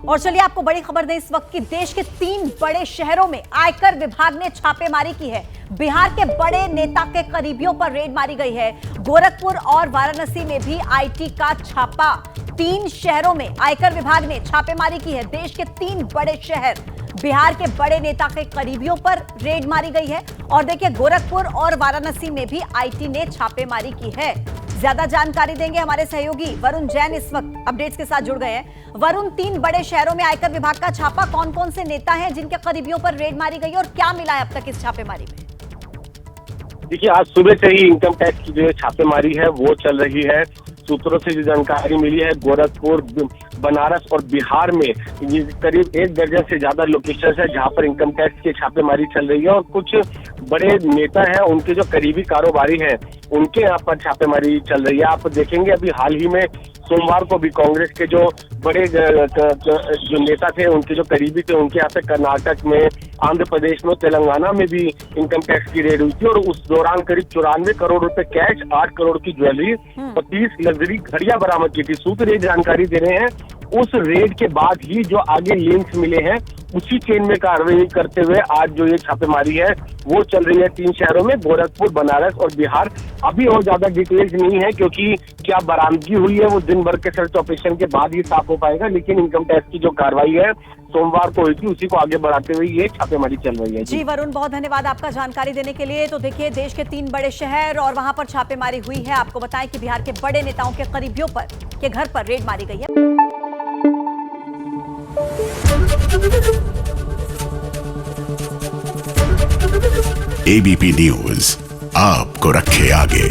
और चलिए आपको बड़ी खबर दें इस वक्त की, देश के 3 बड़े शहरों में आयकर विभाग ने छापेमारी की है। बिहार के बड़े नेता के करीबियों पर रेड मारी गई है। गोरखपुर और वाराणसी में भी आईटी का छापा। 3 शहरों में आयकर विभाग ने छापेमारी की है। देश के 3 बड़े शहर, बिहार के बड़े नेता के करीबियों पर रेड मारी गई है। और देखिए, गोरखपुर और वाराणसी में भी आईटी ने छापेमारी की है। ज्यादा जानकारी देंगे हमारे सहयोगी वरुण जैन, इस वक्त अपडेट्स के साथ जुड़ गए हैं। वरुण, 3 बड़े शहरों में आयकर विभाग का छापा, कौन कौन से नेता हैं जिनके करीबियों पर रेड मारी गई और क्या मिला है अब तक इस छापेमारी में? देखिए, आज सुबह से ही इनकम टैक्स की जो छापेमारी है वो चल रही है। सूत्रों से जो जानकारी मिली है, गोरखपुर, बनारस और बिहार में करीब 1 दर्जन से ज्यादा लोकेशन है जहां पर इनकम टैक्स की छापेमारी चल रही है। और कुछ बड़े नेता हैं, उनके जो करीबी कारोबारी हैं, उनके यहाँ पर छापेमारी चल रही है। आप देखेंगे अभी हाल ही में सोमवार को भी कांग्रेस के जो बड़े जो नेता थे, उनके जो करीबी थे, उनके यहाँ पे कर्नाटक में, आंध्र प्रदेश में, तेलंगाना में भी इनकम टैक्स की रेड हुई थी। और उस दौरान करीब 94 करोड़ रुपए कैश, 8 करोड़ की ज्वेलरी और 30 लग्जरी घड़ियां बरामद की थी। सूत्र ये जानकारी दे रहे हैं, उस रेड के बाद ही जो आगे लिंक्स मिले हैं, उसी चेन में कार्रवाई करते हुए आज जो ये छापेमारी है वो चल रही है 3 शहरों में, गोरखपुर, बनारस और बिहार। अभी और ज्यादा डिटेल्स नहीं है क्योंकि क्या बरामदगी हुई है वो दिन भर के सर्च ऑपरेशन के बाद ही साफ हो पाएगा। लेकिन इनकम टैक्स की जो कार्रवाई है सोमवार को हुई थी, उसी को आगे बढ़ाते हुए ये छापेमारी चल रही है। जी वरुण, बहुत धन्यवाद आपका जानकारी देने के लिए। तो देखिए, देश के 3 बड़े शहर और वहां पर छापेमारी हुई है। आपको बताएं कि बिहार के बड़े नेताओं के करीबियों पर के घर पर रेड मारी गई है। एबीपी न्यूज आपको रखे आगे।